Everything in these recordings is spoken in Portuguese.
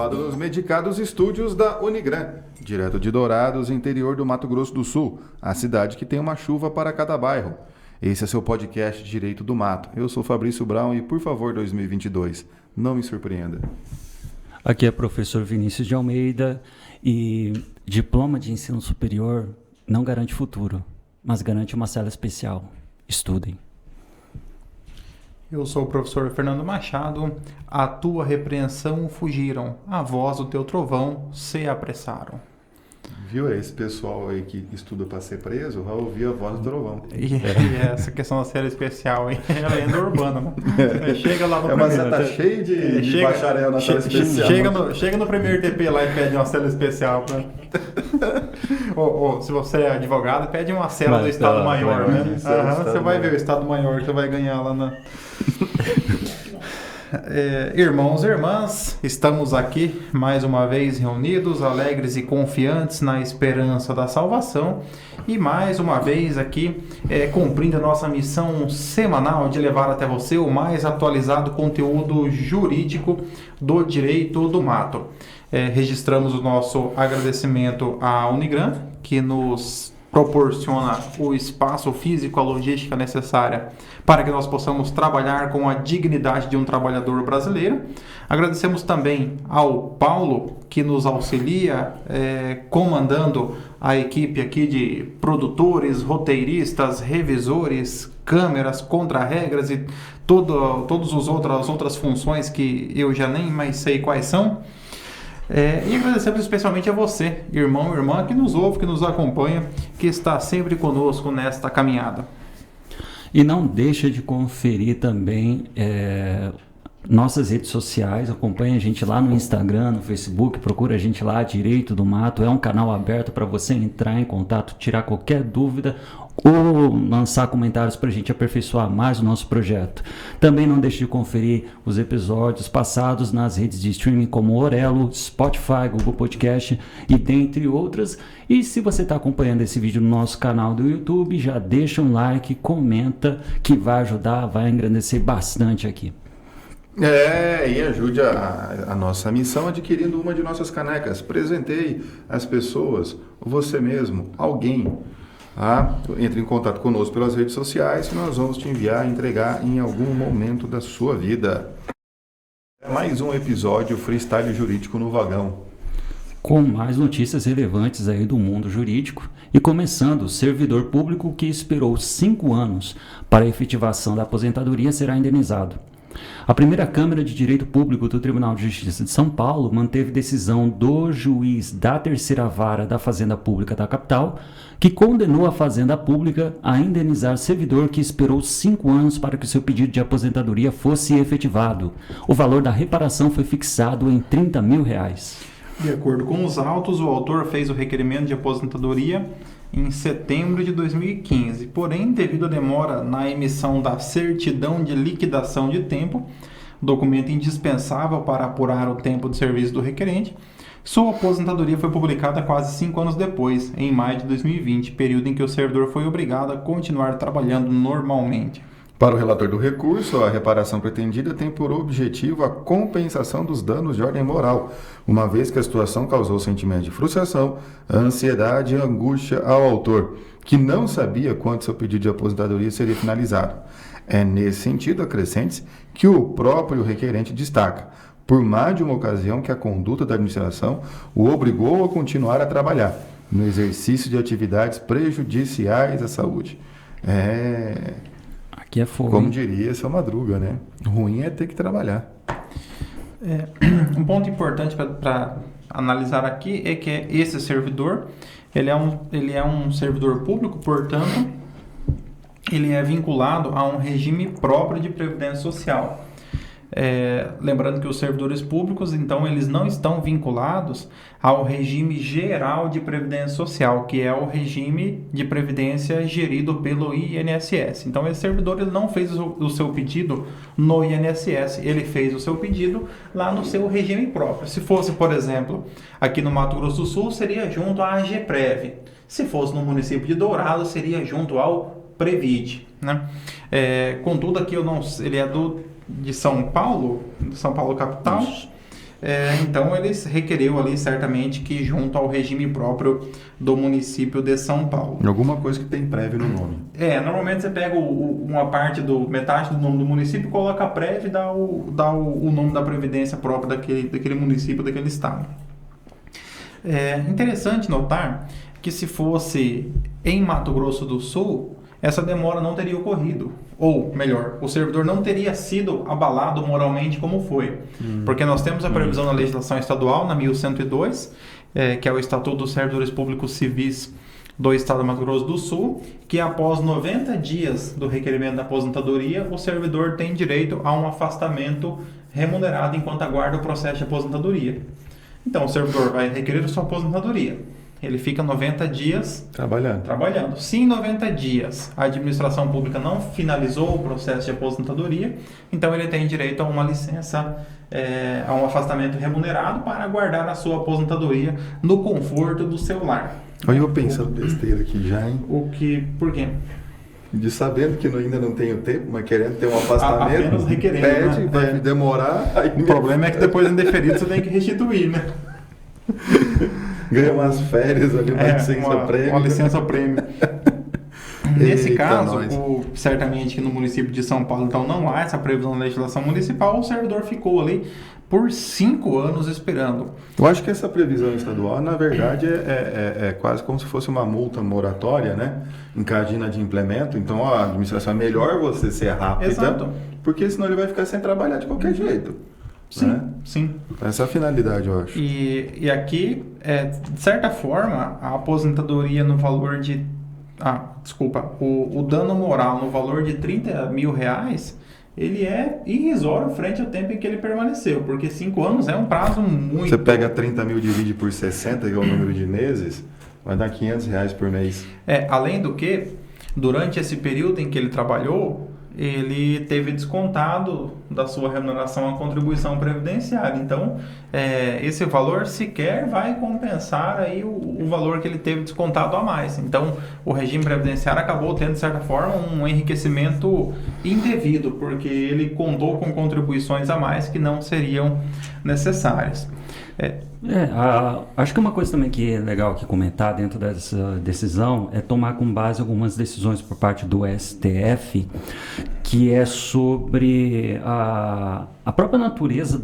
gravado nos medicados estúdios da Unigran, direto de Dourados, interior do Mato Grosso do Sul, a cidade que tem uma chuva para cada bairro. Esse é seu podcast Direito do Mato. Eu sou Fabrício Brown e, por favor, 2022, não me surpreenda. Aqui é professor Vinícius de Almeida e diploma de ensino superior não garante futuro, mas garante uma cela especial. Estudem. Eu sou o professor Fernando Machado. A tua repreensão fugiram, a voz do teu trovão se apressaram. Viu esse pessoal aí que estuda para ser preso? Vai ouvir a voz do trovão. E essa questão da série especial aí é lenda urbana, né? Chega lá no mas primeiro... você tá cheio de bacharel na série especial. Chega no primeiro TP lá e pede uma cela especial. Ou se você é advogado, pede uma cela do Estado Maior, né? Você vai ver o Estado Maior que você vai ganhar lá na... Irmãos e irmãs, estamos aqui mais uma vez reunidos, alegres e confiantes na esperança da salvação e mais uma vez aqui cumprindo a nossa missão semanal de levar até você o mais atualizado conteúdo jurídico do direito do mato. Registramos o nosso agradecimento à Unigran, que nos proporciona o espaço físico, a logística necessária para que nós possamos trabalhar com a dignidade de um trabalhador brasileiro. Agradecemos também ao Paulo, que nos auxilia comandando a equipe aqui de produtores, roteiristas, revisores, câmeras, contra-regras e todas as outras funções que eu já nem mais sei quais são. E agradecemos especialmente a você, irmão e irmã, que nos ouve, que nos acompanha, que está sempre conosco nesta caminhada. E não deixa de conferir também nossas redes sociais, acompanha a gente lá no Instagram, no Facebook, procura a gente lá, Direito do Mato, é um canal aberto para você entrar em contato, tirar qualquer dúvida ou lançar comentários para a gente aperfeiçoar mais o nosso projeto. Também não deixe de conferir os episódios passados nas redes de streaming como Orelo, Spotify, Google Podcast e dentre outras. E se você está acompanhando esse vídeo no nosso canal do YouTube, já deixa um like, comenta, que vai ajudar, vai engrandecer bastante aqui. E ajude a nossa missão adquirindo uma de nossas canecas. Presenteie as pessoas, você mesmo, alguém. Entre em contato conosco pelas redes sociais que nós vamos te enviar e entregar em algum momento da sua vida. Mais um episódio Freestyle Jurídico no Vagão. Com mais notícias relevantes aí do mundo jurídico e começando, o servidor público que esperou 5 anos para a efetivação da aposentadoria será indenizado. A primeira Câmara de Direito Público do Tribunal de Justiça de São Paulo manteve decisão do juiz da terceira vara da Fazenda Pública da capital, que condenou a Fazenda Pública a indenizar servidor que esperou 5 anos para que seu pedido de aposentadoria fosse efetivado. O valor da reparação foi fixado em R$30 mil. De acordo com os autos, o autor fez o requerimento de aposentadoria em setembro de 2015. Porém, devido à demora na emissão da certidão de liquidação de tempo, documento indispensável para apurar o tempo de serviço do requerente, sua aposentadoria foi publicada quase 5 anos depois, em maio de 2020, período em que o servidor foi obrigado a continuar trabalhando normalmente. Para o relator do recurso, a reparação pretendida tem por objetivo a compensação dos danos de ordem moral, uma vez que a situação causou sentimento de frustração, ansiedade e angústia ao autor, que não sabia quando seu pedido de aposentadoria seria finalizado. É nesse sentido, acrescente-se, que o próprio requerente destaca, por mais de uma ocasião que a conduta da administração o obrigou a continuar a trabalhar, no exercício de atividades prejudiciais à saúde. Aqui é fogo. Como diria seu Madruga, né? Ruim é ter que trabalhar. Um ponto importante para analisar aqui é que esse servidor, ele é um servidor público, portanto, ele é vinculado a um regime próprio de previdência social. Lembrando que os servidores públicos, então, eles não estão vinculados ao regime geral de previdência social, que é o regime de previdência gerido pelo INSS. Então, esse servidor ele não fez o seu pedido no INSS, ele fez o seu pedido lá no seu regime próprio. Se fosse, por exemplo, aqui no Mato Grosso do Sul, seria junto à AGPREV. Se fosse no município de Dourados, seria junto ao Previd, né? Contudo, aqui ele é de São Paulo capital. Então eles requereu ali certamente que junto ao regime próprio do município de São Paulo. Alguma coisa que tem prévio no nome. Normalmente você pega uma parte metade do nome do município, coloca a prévia e dá o nome da previdência própria daquele município, daquele estado. É interessante notar que se fosse em Mato Grosso do Sul, essa demora não teria ocorrido. Ou, melhor, o servidor não teria sido abalado moralmente como foi. Porque nós temos a previsão na legislação estadual, na 1102, que é o Estatuto dos Servidores Públicos Civis do Estado de Mato Grosso do Sul, que após 90 dias do requerimento da aposentadoria, o servidor tem direito a um afastamento remunerado enquanto aguarda o processo de aposentadoria. Então, o servidor vai requerer a sua aposentadoria. Ele fica 90 dias trabalhando. Se em 90 dias a administração pública não finalizou o processo de aposentadoria, então ele tem direito a uma licença, a um afastamento remunerado para aguardar a sua aposentadoria no conforto do seu lar. Olha eu pensando besteira aqui já, hein? Por quê? De sabendo que ainda não tenho tempo, mas querendo ter um afastamento, apenas requerendo, pede, né? vai demorar. Aí O problema é que depois indeferido você tem que restituir, né? Ganha umas férias ali, uma licença prêmio. Nesse Eita, caso, nós. certamente no município de São Paulo, então não há essa previsão na legislação municipal, o servidor ficou ali por 5 anos esperando. Eu acho que essa previsão estadual, na verdade, é quase como se fosse uma multa moratória, né? Em caso de inadimplemento. Então, a administração é melhor você ser rápida, Exato. porque senão ele vai ficar sem trabalhar de qualquer jeito. Sim, né? sim. Essa é a finalidade, eu acho. E aqui, de certa forma, a aposentadoria no valor de... o dano moral no valor de R$30 mil, ele é irrisório frente ao tempo em que ele permaneceu, porque 5 anos é um prazo muito... Você pega 30 mil, divide por 60, que é o número de meses, vai dar R$500 por mês. Além do que, durante esse período em que ele trabalhou, ele teve descontado da sua remuneração a contribuição previdenciária. Então, esse valor sequer vai compensar aí o valor que ele teve descontado a mais. Então, o regime previdenciário acabou tendo, de certa forma, um enriquecimento indevido, porque ele contou com contribuições a mais que não seriam necessárias. Acho que uma coisa também que é legal aqui comentar dentro dessa decisão é tomar com base algumas decisões por parte do STF, que é sobre a própria natureza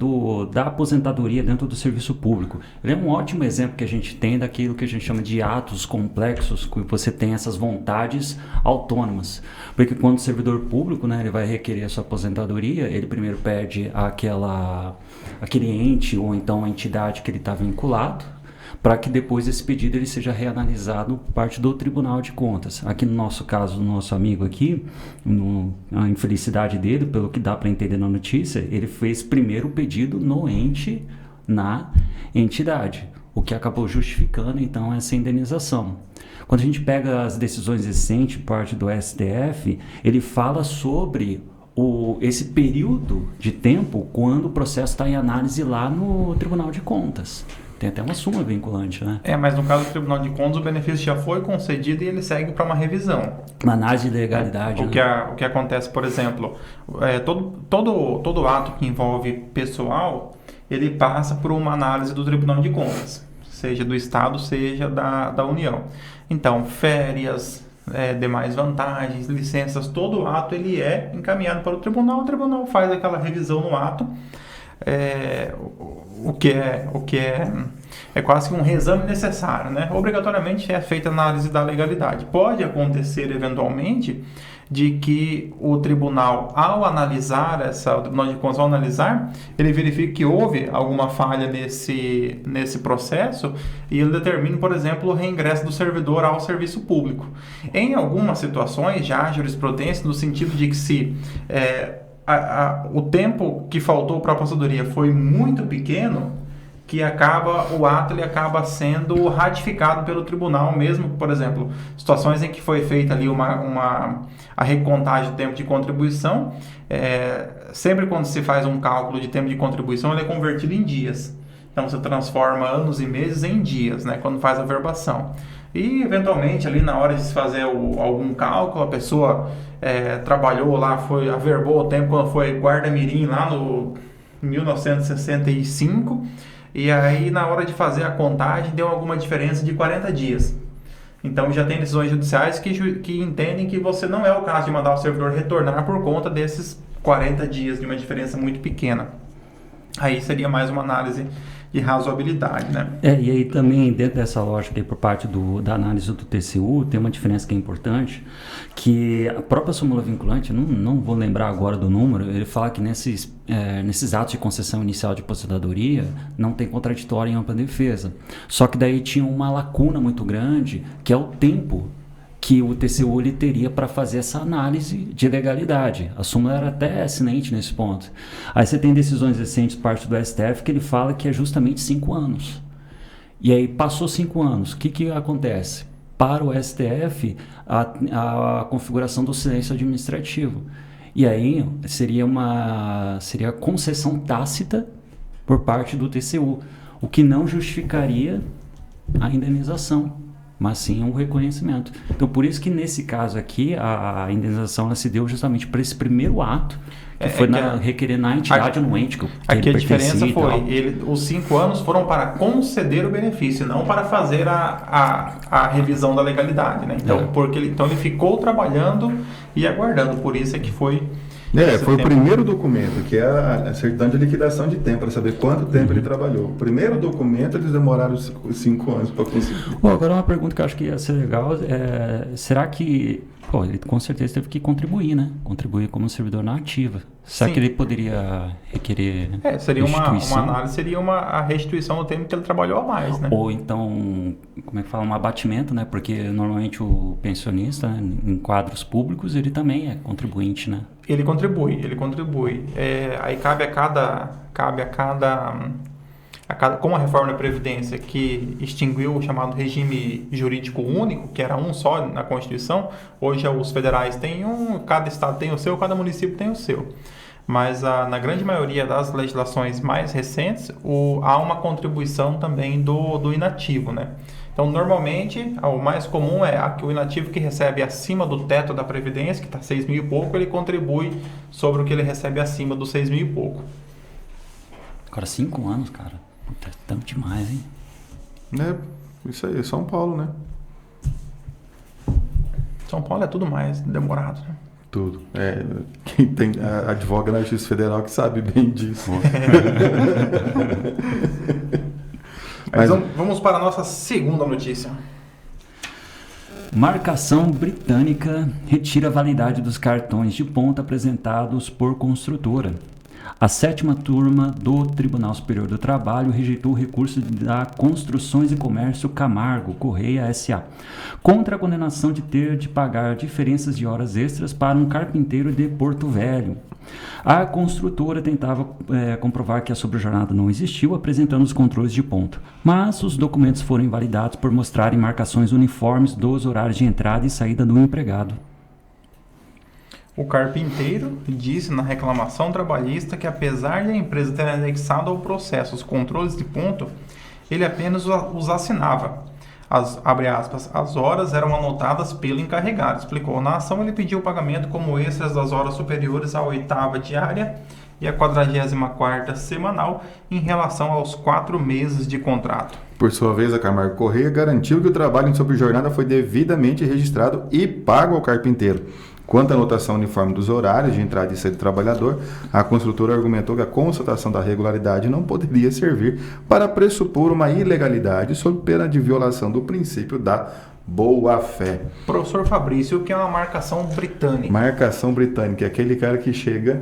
da aposentadoria dentro do serviço público. Ele é um ótimo exemplo que a gente tem daquilo que a gente chama de atos complexos, que você tem essas vontades autônomas. Porque quando o servidor público, né, ele vai requerer a sua aposentadoria, ele primeiro pede aquele ente ou então a entidade que ele está vinculado, para que depois esse pedido ele seja reanalisado por parte do Tribunal de Contas. Aqui no nosso caso, o nosso amigo aqui, a infelicidade dele, pelo que dá para entender na notícia, ele fez primeiro o pedido no ente, na entidade, o que acabou justificando então essa indenização. Quando a gente pega as decisões recentes por parte do STF, ele fala sobre esse período de tempo quando o processo está em análise lá no Tribunal de Contas. Tem até uma súmula vinculante, né? Mas no caso do Tribunal de Contas, o benefício já foi concedido e ele segue para uma revisão. Uma análise de legalidade. O que acontece, por exemplo, todo ato que envolve pessoal, ele passa por uma análise do Tribunal de Contas, seja do Estado, seja da União. Então, férias, demais vantagens, licenças, todo ato ele é encaminhado para o tribunal faz aquela revisão no ato, o que é quase que um reexame necessário, né? Obrigatoriamente é feita a análise da legalidade. Pode acontecer eventualmente de que o tribunal, ao analisar ele verifique que houve alguma falha nesse processo e ele determine, por exemplo, o reingresso do servidor ao serviço público. Em algumas situações, já há jurisprudência no sentido de que se o tempo que faltou para a aposentadoria foi muito pequeno, que o ato ele acaba sendo ratificado pelo tribunal mesmo, por exemplo, situações em que foi feita ali a recontagem do tempo de contribuição, sempre quando se faz um cálculo de tempo de contribuição, ele é convertido em dias. Então, você transforma anos e meses em dias, né, quando faz a verbação. E, eventualmente, ali na hora de se fazer algum cálculo, a pessoa trabalhou lá, averbou o tempo quando foi guarda-mirim lá 1965, e aí na hora de fazer a contagem deu alguma diferença de 40 dias. Então já tem decisões judiciais que entendem que você não é o caso de mandar o servidor retornar por conta desses 40 dias, de uma diferença muito pequena. Aí seria mais uma análise de razoabilidade, né? E aí também, dentro dessa lógica aí, por parte da análise do TCU, tem uma diferença que é importante, que a própria súmula vinculante, não vou lembrar agora do número, ele fala que nesses atos de concessão inicial de aposentadoria, não tem contraditório em ampla defesa. Só que daí tinha uma lacuna muito grande, que é o tempo que o TCU ele teria para fazer essa análise de legalidade. A súmula era até assinante nesse ponto. Aí você tem decisões recentes parte do STF que ele fala que é justamente 5 anos. E aí passou 5 anos, o que acontece? Para o STF, a configuração do silêncio administrativo. E aí seria concessão tácita por parte do TCU, o que não justificaria a indenização, mas sim o reconhecimento. Então, por isso que nesse caso aqui, a indenização ela se deu justamente para esse primeiro ato, que foi requerer na entidade anuente que aqui ele a diferença foi, tal. os 5 anos foram para conceder o benefício, não para fazer a revisão da legalidade, né? Então, então ele ficou trabalhando e aguardando, por isso é que foi... Foi o primeiro documento, que é a certidão de liquidação de tempo, para saber quanto tempo ele trabalhou. O primeiro documento, eles demoraram 5 anos para conseguir. Agora uma pergunta que eu acho que ia ser legal, será que... ele com certeza teve que contribuir, né? Contribuir como servidor na ativa. Será Sim. que ele poderia requerer seria uma restituição? análise, seria a restituição do tempo que ele trabalhou a mais, né? Ou então, como é que fala, um abatimento, né? Porque normalmente o pensionista, né, em quadros públicos, ele também é contribuinte, né? Ele contribui. Aí cabe a cada como a reforma da Previdência que extinguiu o chamado regime jurídico único, que era um só na Constituição, hoje os federais têm cada estado tem o seu, cada município tem o seu. Mas na grande maioria das legislações mais recentes, há uma contribuição também do inativo, né? Então, normalmente, o mais comum é que o inativo que recebe acima do teto da Previdência, que está 6 mil e pouco, ele contribui sobre o que ele recebe acima dos 6 mil e pouco. Agora, 5 anos, cara. Puta, é tanto demais, hein? Isso aí, São Paulo, né? São Paulo é tudo mais demorado, né? Tudo. Quem tem advoga na Justiça Federal que sabe bem disso. Mas vamos para a nossa segunda notícia. Marcação britânica retira a validade dos cartões de ponta apresentados por construtora. A 7ª turma do Tribunal Superior do Trabalho rejeitou o recurso da Construções e Comércio Camargo Correia S.A. contra a condenação de ter de pagar diferenças de horas extras para um carpinteiro de Porto Velho. A construtora tentava comprovar que a sobrejornada não existiu, apresentando os controles de ponto, mas os documentos foram invalidados por mostrarem marcações uniformes dos horários de entrada e saída do empregado. O carpinteiro disse na reclamação trabalhista que, apesar de a empresa ter anexado ao processo os controles de ponto, ele apenas os assinava. Abre aspas, as horas eram anotadas pelo encarregado, explicou. Na ação, ele pediu o pagamento como extras das horas superiores à 8ª diária e à 44ª semanal em relação aos 4 meses de contrato. Por sua vez, a Camargo Correia garantiu que o trabalho em sobrejornada foi devidamente registrado e pago ao carpinteiro. Quanto à anotação uniforme dos horários de entrada e saída do trabalhador, a construtora argumentou que a constatação da regularidade não poderia servir para pressupor uma ilegalidade sob pena de violação do princípio da boa-fé. Professor Fabrício, o que é uma marcação britânica? Marcação britânica é aquele cara que chega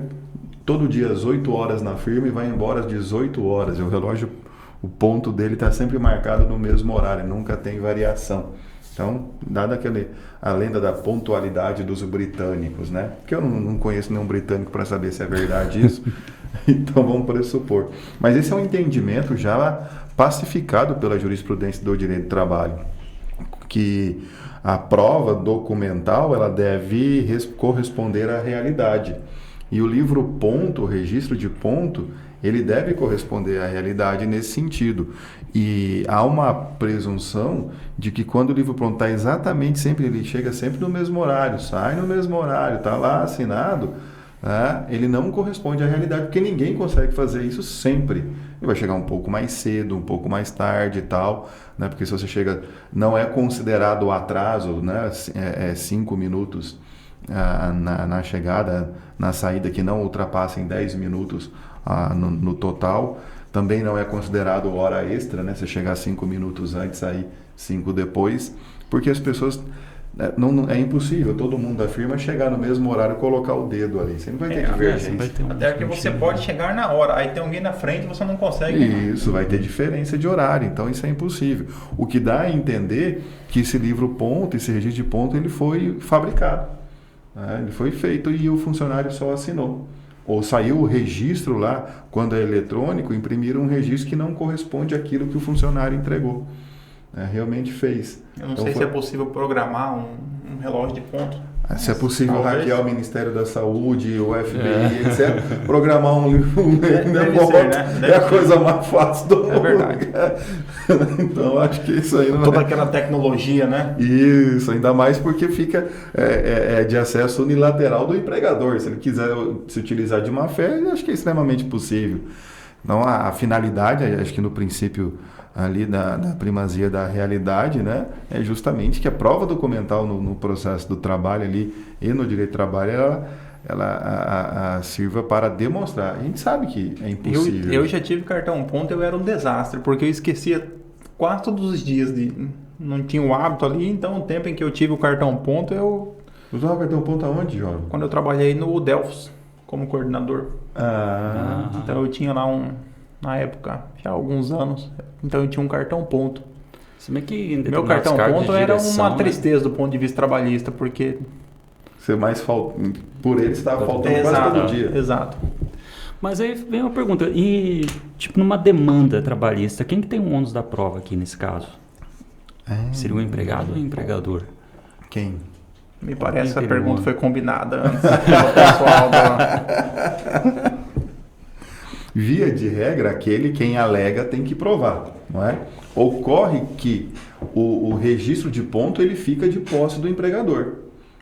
todo dia às 8 horas na firma e vai embora às 18 horas. E o relógio, o ponto dele está sempre marcado no mesmo horário, nunca tem variação. Então, dada a lenda da pontualidade dos britânicos, né? Porque eu não conheço nenhum britânico para saber se é verdade isso, então vamos pressupor. Mas esse é um entendimento já pacificado pela jurisprudência do direito do trabalho, que a prova documental ela deve corresponder à realidade. E o livro ponto, o registro de ponto, ele deve corresponder à realidade nesse sentido. E há uma presunção de que quando o livro ponto está exatamente sempre, ele chega sempre no mesmo horário, sai no mesmo horário, está lá assinado, né, ele não corresponde à realidade, porque ninguém consegue fazer isso sempre. Ele vai chegar um pouco mais cedo, um pouco mais tarde e tal, né, porque se você chega, não é considerado o atraso, né, 5 minutos na chegada, na saída, que não ultrapassem 10 minutos no total. Também não é considerado hora extra, né, você chegar 5 minutos antes, sair 5 depois, porque as pessoas... Não, é impossível todo mundo da firma chegar no mesmo horário e colocar o dedo ali. Você não vai ter divergência. Até que você pode chegar na hora, aí tem alguém na frente e você não consegue. Isso, vai ter diferença de horário, então isso é impossível. O que dá a entender que esse livro ponto, esse registro de ponto, ele foi fabricado, né? Ele foi feito e o funcionário só assinou. Ou saiu o registro lá, quando é eletrônico, imprimiram um registro que não corresponde àquilo que o funcionário entregou. Realmente fez. Eu não sei se é possível programar um relógio de ponto. Se é possível hackear o Ministério da Saúde, o FBI, etc. Programar um ser, né? É a coisa mais fácil do mundo. É verdade. Então acho que isso aí não toda aquela tecnologia, né? Isso, ainda mais porque fica de acesso unilateral do empregador. Se ele quiser se utilizar de má fé, acho que é extremamente possível. Então a finalidade, acho que no princípio ali da primazia da realidade, né, é justamente que a prova documental no processo do trabalho ali e no direito do trabalho, ela sirva para demonstrar. A gente sabe que é impossível. Eu já tive cartão ponto, eu era um desastre, porque eu esquecia quase todos os dias, não tinha o hábito ali, então o tempo em que eu tive o cartão ponto, eu... Usava o cartão ponto aonde, Jorge? Quando eu trabalhei no Delfos, como coordenador. Então eu tinha lá na época, já há alguns anos, então eu tinha um cartão ponto. Se bem que meu cartão ponto era uma né? tristeza do ponto de vista trabalhista, porque... Você mais por ele estava faltando quase todo dia. Exato. Mas aí vem uma pergunta, e tipo numa demanda trabalhista, quem que tem o ônus da prova aqui nesse caso? Seria o empregado ou o empregador? Quem? Me parece que a pergunta foi combinada antes pelo pessoal da... Via de regra, quem alega tem que provar, não é? Ocorre que o registro de ponto ele fica de posse do empregador.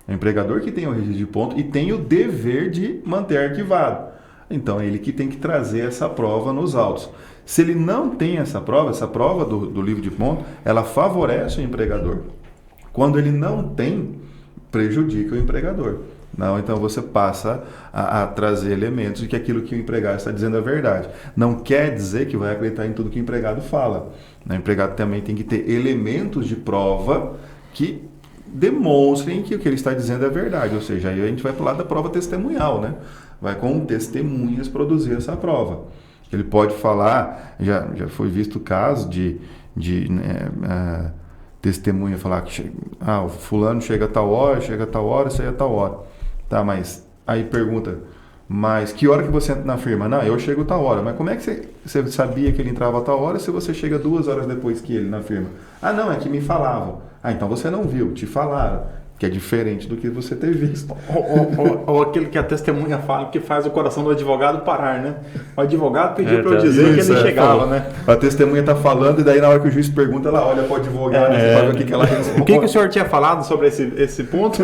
É o empregador que tem o registro de ponto e tem o dever de manter arquivado. Então, é ele que tem que trazer essa prova nos autos. Se ele não tem essa prova do livro de ponto, ela favorece o empregador. Quando ele não tem, prejudica o empregador. Não, então você passa a trazer elementos de que aquilo que o empregado está dizendo é verdade. Não quer dizer que vai acreditar em tudo que o empregado fala. O empregado também tem que ter elementos de prova que demonstrem que o que ele está dizendo é verdade. Ou seja, aí a gente vai para o lado da prova testemunhal, né? Vai com testemunhas produzir essa prova. Ele pode falar, já foi visto o caso de testemunha falar que o fulano chega a tal hora, sai a tal hora. Tá, mas aí pergunta, mas que hora que você entra na firma? Não, eu chego a tal hora. Mas como é que você sabia que ele entrava a tal hora se você chega 2 horas depois que ele na firma? Não, é que me falavam. Então você não viu, te falaram. Que é diferente do que você ter visto. Ou aquilo que a testemunha fala, que faz o coração do advogado parar, né? O advogado pediu para eu dizer que ele chegava, né? A testemunha está falando e daí na hora que o juiz pergunta, ela olha para o advogado e sabe o que ela responde. O que o senhor tinha falado sobre esse ponto?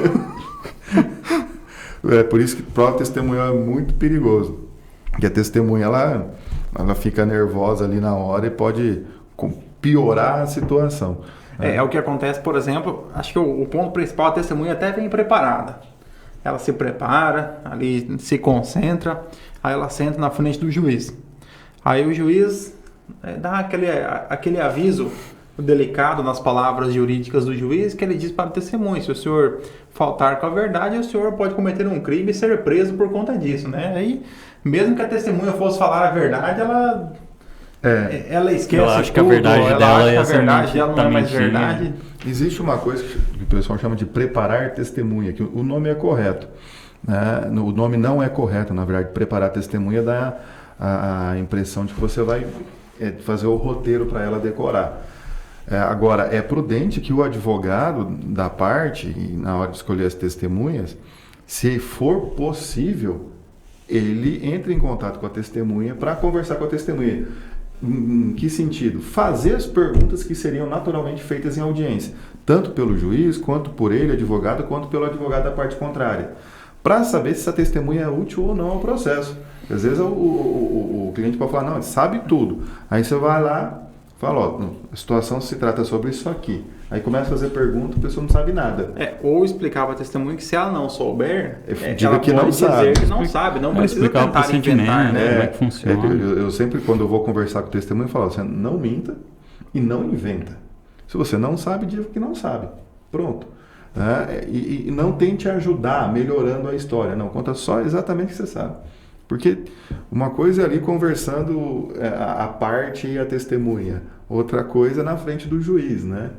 É por isso que prova testemunhal é muito perigoso. Porque a testemunha, ela fica nervosa ali na hora e pode piorar a situação. É o que acontece, por exemplo, acho que o ponto principal, a testemunha até vem preparada. Ela se prepara, ali se concentra, aí ela senta na frente do juiz. Aí o juiz dá aquele aviso delicado nas palavras jurídicas do juiz, que ele diz para o testemunho: se o senhor faltar com a verdade, o senhor pode cometer um crime e ser preso por conta disso, né? Aí, mesmo que a testemunha fosse falar a verdade, ela esquece ela acha que a verdade dela não é mais verdade. Existe uma coisa que o pessoal chama de preparar testemunha, que o nome é correto, né? O nome não é correto, na verdade. Preparar testemunha dá a impressão de que você vai fazer o roteiro para ela decorar. Agora, é prudente que o advogado da parte, na hora de escolher as testemunhas, se for possível, ele entre em contato com a testemunha para conversar com a testemunha. Em que sentido? Fazer as perguntas que seriam naturalmente feitas em audiência, tanto pelo juiz, quanto por ele, advogado, quanto pelo advogado da parte contrária. para saber se essa testemunha é útil ou não ao processo. Às vezes o cliente pode falar, não, ele sabe tudo. Aí você vai lá, fala, ó, a situação se trata sobre isso aqui. Aí começa a fazer pergunta, a pessoa não sabe nada. Ou explicar para a testemunha que se ela não souber, diga ela que pode não dizer sabe. que não sabe, não precisa explicar tentar o procedimento, inventar, né? como é que funciona. Eu sempre, quando eu vou conversar com o testemunho, eu falo, você não minta e não inventa. Se você não sabe, diga que não sabe. Pronto. E não tente ajudar melhorando a história. Não, conta só exatamente o que você sabe. Porque uma coisa é ali conversando a parte e a testemunha. Outra coisa é na frente do juiz, né?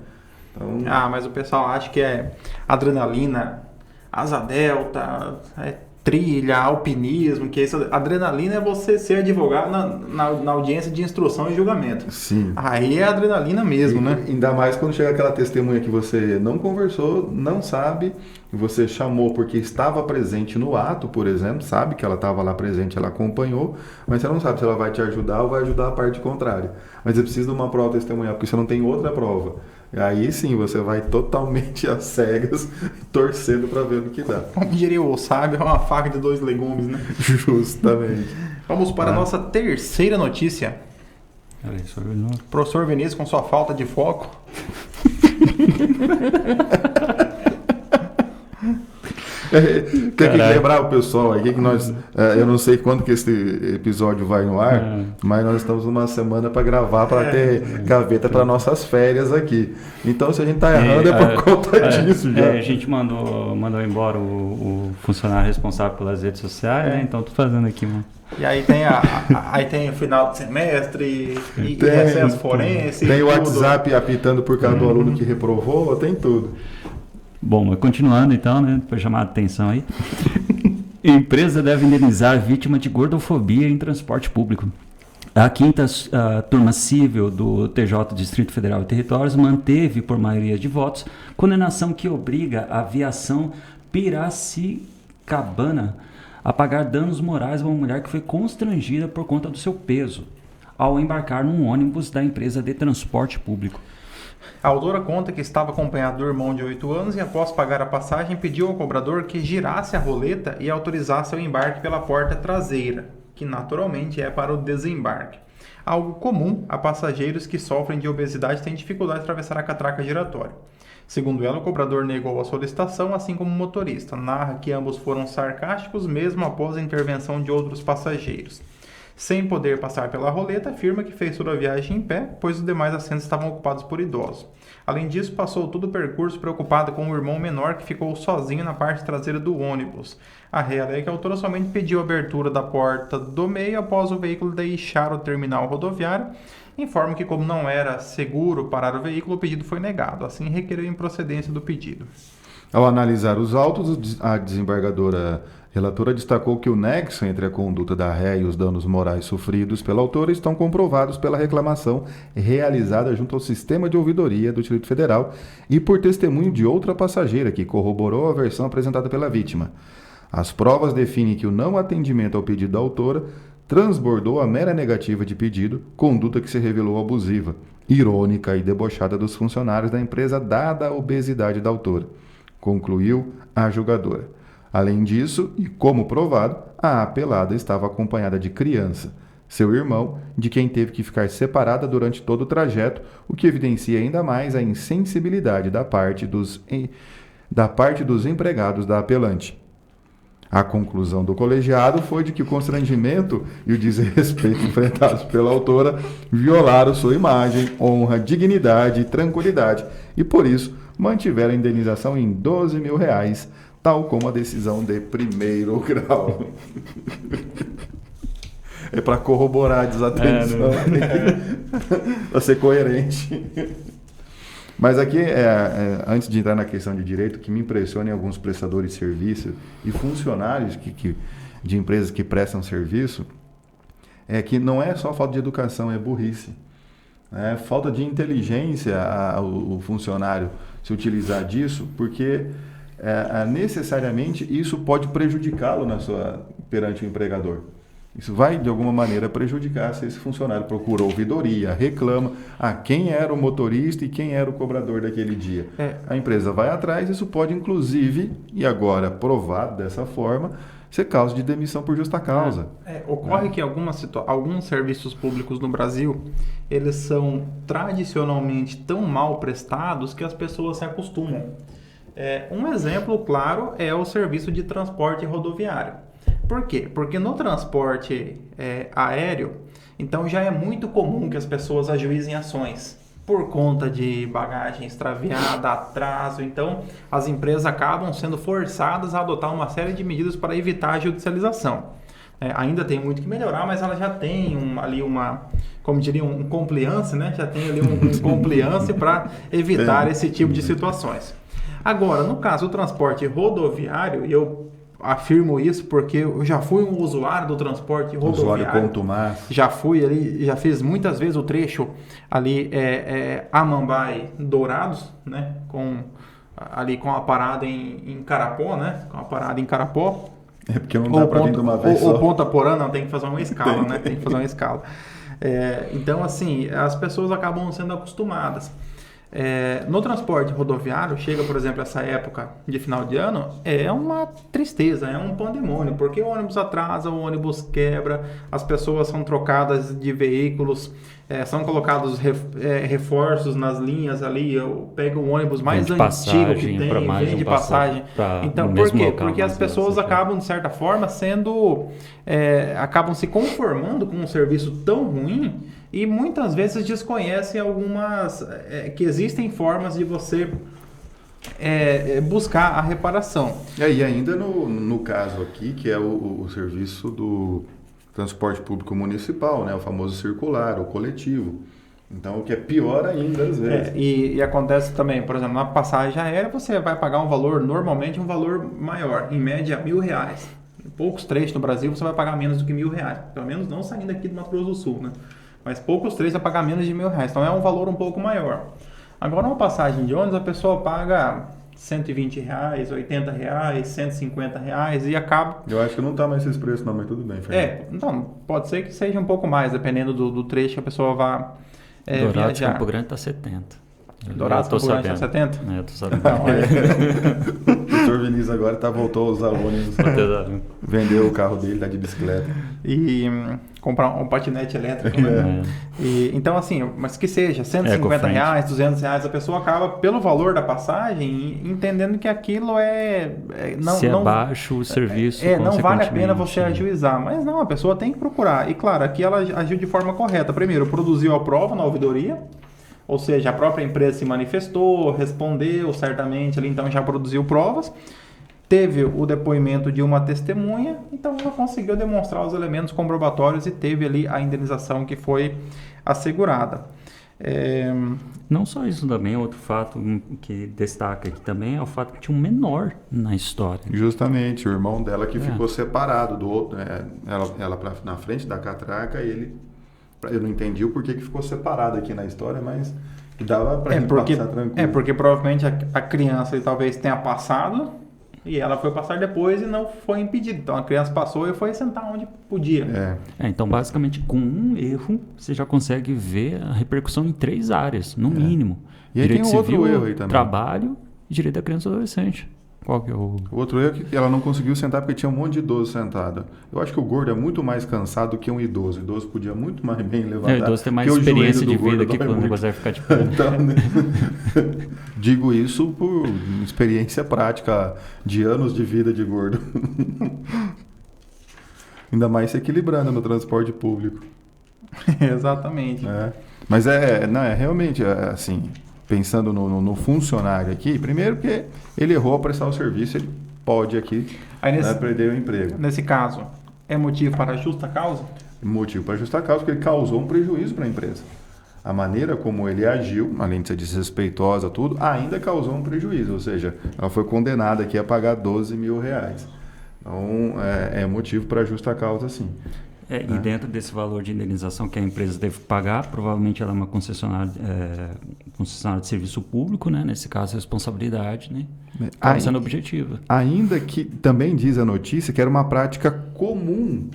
Então... mas o pessoal acha que é adrenalina, asa delta, trilha, alpinismo, que isso, adrenalina é você ser advogado na audiência de instrução e julgamento. Sim. Aí é adrenalina mesmo, né? Ainda mais quando chega aquela testemunha que você não conversou, não sabe, você chamou porque estava presente no ato, por exemplo, sabe que ela estava lá presente, ela acompanhou, mas você não sabe se ela vai te ajudar ou vai ajudar a parte contrária. Mas você precisa de uma prova testemunhal, porque você não tem outra prova. Aí sim, você vai totalmente às cegas, torcendo para ver o que dá. Como diria o sábio, é uma faca de 2 legumes, né? Justamente. Vamos para a nossa terceira notícia. Professor Vinícius, com sua falta de foco. Tem que lembrar o pessoal aí que nós, eu não sei quando que esse episódio vai no ar, mas nós estamos numa semana para gravar, para ter gaveta para nossas férias aqui. Então, se a gente tá errando, é por conta disso. Já. A gente mandou embora o funcionário responsável pelas redes sociais, né? Então, tô fazendo aqui, mano. E aí tem aí tem o final de semestre e recesso forense. Tem o WhatsApp apitando por causa do aluno que reprovou, tem tudo. Bom, mas continuando então, né? Para chamar a atenção aí. Empresa deve indenizar vítima de gordofobia em transporte público. A quinta turma civil do TJ Distrito Federal e Territórios manteve, por maioria de votos, condenação que obriga a aviação Piracicabana a pagar danos morais a uma mulher que foi constrangida por conta do seu peso ao embarcar num ônibus da empresa de transporte público. A autora conta que estava acompanhada do irmão de 8 anos e, após pagar a passagem, pediu ao cobrador que girasse a roleta e autorizasse o embarque pela porta traseira, que naturalmente é para o desembarque. Algo comum a passageiros que sofrem de obesidade e têm dificuldade de atravessar a catraca giratória. Segundo ela, o cobrador negou a solicitação, assim como o motorista. Narra que ambos foram sarcásticos mesmo após a intervenção de outros passageiros. Sem poder passar pela roleta, afirma que fez toda a viagem em pé, pois os demais assentos estavam ocupados por idosos. Além disso, passou todo o percurso preocupado com o irmão menor que ficou sozinho na parte traseira do ônibus. A real é que a autora somente pediu a abertura da porta do meio após o veículo deixar o terminal rodoviário. Informa que, como não era seguro parar o veículo, o pedido foi negado. Assim, requereu improcedência do pedido. Ao analisar os autos, a desembargadora relatora destacou que o nexo entre a conduta da ré e os danos morais sofridos pela autora estão comprovados pela reclamação realizada junto ao sistema de ouvidoria do Distrito Federal e por testemunho de outra passageira que corroborou a versão apresentada pela vítima. As provas definem que o não atendimento ao pedido da autora transbordou a mera negativa de pedido, conduta que se revelou abusiva, irônica e debochada dos funcionários da empresa dada a obesidade da autora, concluiu a julgadora. Além disso, e como provado, a apelada estava acompanhada de criança, seu irmão, de quem teve que ficar separada durante todo o trajeto, o que evidencia ainda mais a insensibilidade da parte dos empregados da apelante. A conclusão do colegiado foi de que o constrangimento e o desrespeito enfrentados pela autora violaram sua imagem, honra, dignidade e tranquilidade, e por isso mantiveram a indenização em R$12 mil, tal como a decisão de primeiro grau. É para corroborar a desatenção, para ser coerente. Mas aqui, antes de entrar na questão de direito, o que me impressiona em alguns prestadores de serviço e funcionários de empresas que prestam serviço é que não é só falta de educação, é burrice. É falta de inteligência o funcionário se utilizar disso, porque necessariamente isso pode prejudicá-lo perante o empregador. Isso vai, de alguma maneira, prejudicar se esse funcionário procura ouvidoria, reclama quem era o motorista e quem era o cobrador daquele dia. A empresa vai atrás, isso pode, inclusive, e agora provado dessa forma, ser causa de demissão por justa causa. Ocorre que alguns serviços públicos no Brasil, eles são tradicionalmente tão mal prestados que as pessoas se acostumam. Um exemplo claro é o serviço de transporte rodoviário. Por quê? Porque no transporte aéreo, então já é muito comum que as pessoas ajuizem ações por conta de bagagem extraviada, atraso. Então, as empresas acabam sendo forçadas a adotar uma série de medidas para evitar a judicialização. Ainda tem muito que melhorar, mas ela já tem como diria, um compliance, né? Já tem ali um compliance para evitar esse tipo de situações. Agora, no caso do transporte rodoviário, eu afirmo isso porque eu já fui um usuário do transporte rodoviário. Usuário contumaz. Já fui ali, já fiz muitas vezes o trecho ali Amambai Dourados, né? Com a parada em Carapó, né? Com a parada em Carapó. Porque não dá para vir de uma vez só. Ou Ponta Porã, não, tem que fazer uma escala, né? Tem que fazer uma escala. Então, assim, as pessoas acabam sendo acostumadas. No transporte rodoviário, chega, por exemplo, essa época de final de ano, é uma tristeza, é um pandemônio, porque o ônibus atrasa, o ônibus quebra, as pessoas são trocadas de veículos, são colocados reforços nas linhas ali, eu pego o ônibus mais antigo que tem, vende passagem. Então, por quê? Porque as pessoas acabam, de certa forma, acabam se conformando com um serviço tão ruim e muitas vezes desconhecem que existem formas de você buscar a reparação. E ainda no caso aqui, que é o serviço do transporte público municipal, né? O famoso circular, o coletivo. Então, o que é pior ainda, às vezes. E acontece também, por exemplo, na passagem aérea, você vai pagar normalmente um valor maior, em média R$1.000. Em poucos trechos no Brasil, você vai pagar menos do que R$1.000. Pelo menos não saindo aqui do Mato Grosso do Sul, né? Mas poucos trechos vai pagar menos de R$1.000. Então, é um valor um pouco maior. Agora, uma passagem de ônibus, a pessoa paga R$120, R$80, R$150 e acaba... Eu acho que não está mais esse preço não, mas tudo bem, Fernando. Então, pode ser que seja um pouco mais, dependendo do trecho que a pessoa vá Dourados, viajar. Campo Grande está 70. Dourados, Campo Grande está 70? Eu tô sabendo. O senhor Vinícius agora voltou a usar ônibus, vendeu o carro dele, tá de bicicleta. E comprar um patinete elétrico, né? Então, assim, mas que seja R$150, R$200, a pessoa acaba, pelo valor da passagem, entendendo que aquilo se é baixo o serviço, não vale a pena você ajuizar. Mas não, a pessoa tem que procurar. E claro, aqui ela agiu de forma correta. Primeiro, produziu a prova na ouvidoria, ou seja, a própria empresa se manifestou, respondeu certamente ali, então já produziu provas. Teve o depoimento de uma testemunha, então ela conseguiu demonstrar os elementos comprobatórios e teve ali a indenização que foi assegurada. Não só isso também, outro fato que destaca aqui também é o fato que tinha um menor na história. Justamente, o irmão dela que ficou separado do outro, ela na frente da catraca, eu não entendi o porquê que ficou separado aqui na história, mas dava para passar tranquilo. Porque provavelmente a criança talvez tenha passado e ela foi passar depois e não foi impedida. Então a criança passou e foi sentar onde podia. Então basicamente com um erro você já consegue ver a repercussão em 3 áreas, no mínimo. E aí direito tem outro civil, erro aí também. Trabalho e direito da criança e adolescente. Qual que é o outro erro é que ela não conseguiu sentar porque tinha um monte de idoso sentado. Eu acho que o gordo é muito mais cansado do que um idoso. O idoso podia muito mais bem levantar. O idoso tem mais experiência de vida que quando você vai ficar de pé. Então, digo isso por experiência prática de anos de vida de gordo. Ainda mais se equilibrando no transporte público. Exatamente. Mas realmente assim... Pensando no funcionário aqui, primeiro que ele errou a prestar o serviço, ele pode aqui perder o emprego. Nesse caso, é motivo para justa causa? Motivo para justa causa, porque ele causou um prejuízo para a empresa. A maneira como ele agiu, além de ser desrespeitosa, tudo, ainda causou um prejuízo, ou seja, ela foi condenada aqui a pagar R$12.000. Então, é motivo para justa causa, sim. E dentro desse valor de indenização que a empresa deve pagar, provavelmente ela é uma concessionária de serviço público, né? Nesse caso, responsabilidade, né? Está sendo objetiva. Ainda que também diz a notícia que era uma prática comum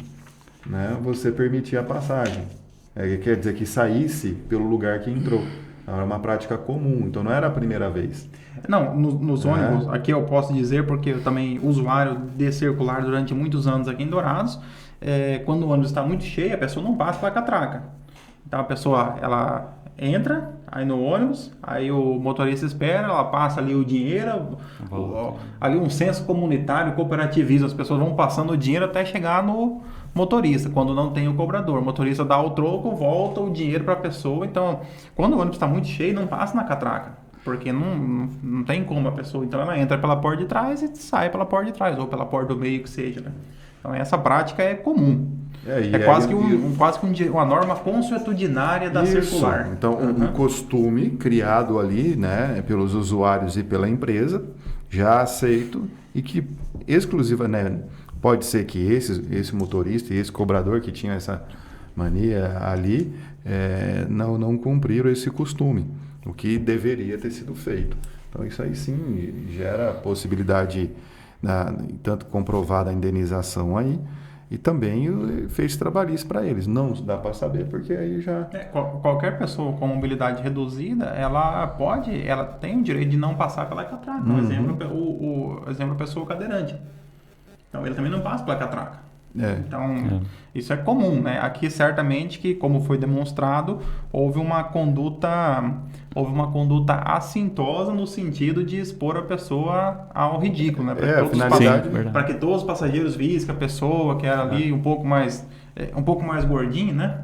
né, você permitia a passagem. Quer dizer que saísse pelo lugar que entrou. Era uma prática comum, então não era a primeira vez. Não, nos ônibus, aqui eu posso dizer, porque eu também usuário de circular durante muitos anos aqui em Dourados, quando o ônibus está muito cheio, a pessoa não passa pela catraca. Então a pessoa, ela entra aí no ônibus, aí o motorista espera, ela passa ali o dinheiro, ali um senso comunitário, cooperativismo, as pessoas vão passando o dinheiro até chegar no motorista, quando não tem o cobrador. O motorista dá o troco, volta o dinheiro para a pessoa. Então, quando o ônibus está muito cheio, não passa na catraca, porque não tem como a pessoa. Então, ela entra pela porta de trás e sai pela porta de trás, ou pela porta do meio, que seja, né? Então, essa prática é comum. Quase que uma norma consuetudinária da circular. Então, um costume criado ali, né, pelos usuários e pela empresa, já aceito, e que exclusiva, né, pode ser que esse motorista e esse cobrador que tinha essa mania ali não cumpriram esse costume, o que deveria ter sido feito. Então, isso aí sim gera possibilidade, tanto comprovada a indenização aí, e também fez trabalhista para eles. Não dá para saber, porque aí já... Qualquer pessoa com mobilidade reduzida, ela tem o direito de não passar pela catraca. Um exemplo, o exemplo, a pessoa cadeirante. Então, ele também não passa pela catraca. Então, isso é comum, né? Aqui, certamente, que, como foi demonstrado, houve uma conduta assintosa no sentido de expor a pessoa ao ridículo, né? Para que todos os passageiros vissem que a pessoa que era ali um pouco mais gordinho, né?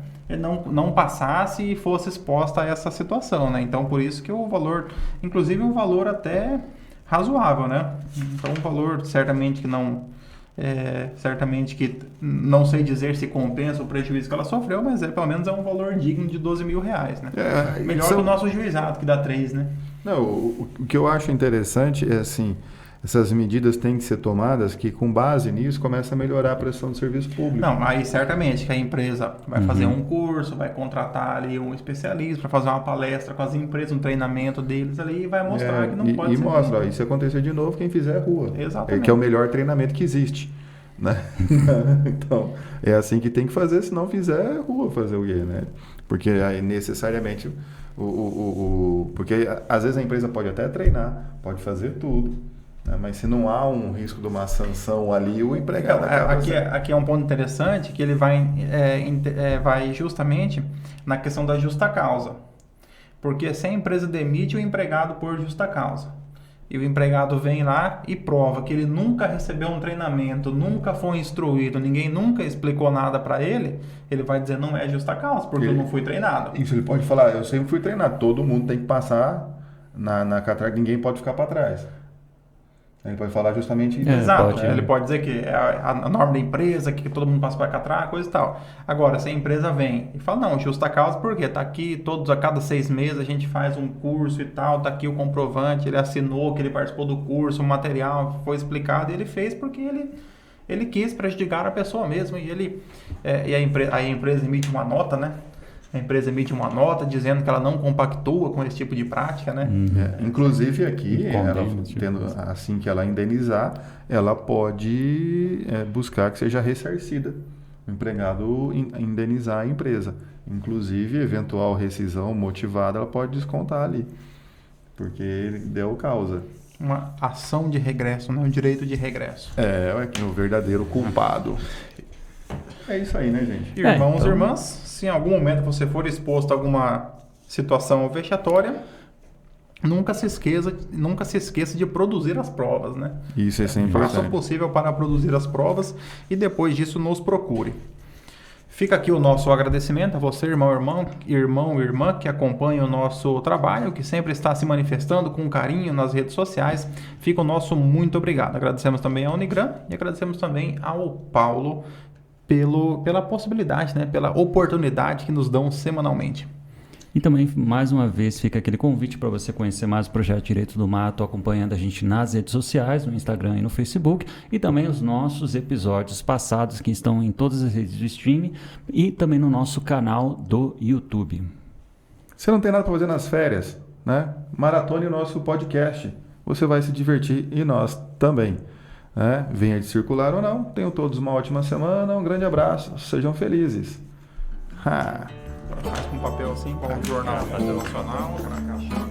Não passasse e fosse exposta a essa situação, né? Então, por isso que o valor, inclusive um valor até razoável, né? Então, um valor certamente que não sei dizer se compensa o prejuízo que ela sofreu, mas pelo menos é um valor digno de R$12.000, né? Melhor que o nosso juizado, que dá 3, né? Não, o que eu acho interessante é assim, essas medidas têm que ser tomadas que, com base nisso, começa a melhorar a prestação do serviço público. Não, aí certamente que a empresa vai fazer um curso, vai contratar ali um especialista para fazer uma palestra com as empresas, um treinamento deles ali, e vai mostrar que não pode ser. E mostra, se acontecer de novo, quem fizer é rua. Exatamente. Que é o melhor treinamento que existe, né? Então, é assim que tem que fazer, se não fizer, é rua fazer o quê, né? Porque aí necessariamente porque às vezes a empresa pode até treinar, pode fazer tudo, né? Mas se não há um risco de uma sanção ali, o empregado aqui é um ponto interessante, que ele vai justamente na questão da justa causa. Porque se a empresa demite o empregado por justa causa, e o empregado vem lá e prova que ele nunca recebeu um treinamento, nunca foi instruído, ninguém nunca explicou nada para ele, ele vai dizer não é justa causa, porque eu não fui treinado. Isso, ele pode falar, eu sempre fui treinado, todo mundo tem que passar na catraca, ninguém pode ficar para trás. Ele pode falar justamente isso. Exato, ele pode dizer que é a norma da empresa, que todo mundo passa para catraca, coisa e tal. Agora, se a empresa vem e fala, não, justa causa, por quê? Tá aqui, a cada 6 meses a gente faz um curso e tal, tá aqui o comprovante, ele assinou que ele participou do curso, o material foi explicado, e ele fez porque ele quis prejudicar a pessoa mesmo, e a empresa emite uma nota, né? A empresa emite uma nota dizendo que ela não compactua com esse tipo de prática, né? Inclusive aqui, assim que ela indenizar, ela pode buscar que seja ressarcida. O empregado indenizar a empresa. Inclusive, eventual rescisão motivada, ela pode descontar ali, porque ele deu causa. Uma ação de regresso, né? Um direito de regresso. É o verdadeiro culpado. É isso aí, né, gente? Irmãos e irmãs, se em algum momento você for exposto a alguma situação vexatória, nunca se esqueça de produzir as provas, né? Isso é sempre importante. Faça o possível para produzir as provas e depois disso nos procure. Fica aqui o nosso agradecimento a você, irmão e irmã, que acompanha o nosso trabalho, que sempre está se manifestando com carinho nas redes sociais. Fica o nosso muito obrigado. Agradecemos também ao Unigran e agradecemos também ao Paulo pela possibilidade, né, pela oportunidade que nos dão semanalmente. E também, mais uma vez, fica aquele convite para você conhecer mais o Projeto Direito do Mato, acompanhando a gente nas redes sociais, no Instagram e no Facebook, e também os nossos episódios passados que estão em todas as redes de streaming e também no nosso canal do YouTube. Você não tem nada para fazer nas férias, né? Maratone o nosso podcast. Você vai se divertir e nós também. Venha de circular ou não. Tenham todos uma ótima semana. Um grande abraço. Sejam felizes. Faz com papel assim, com o jornal nacional, para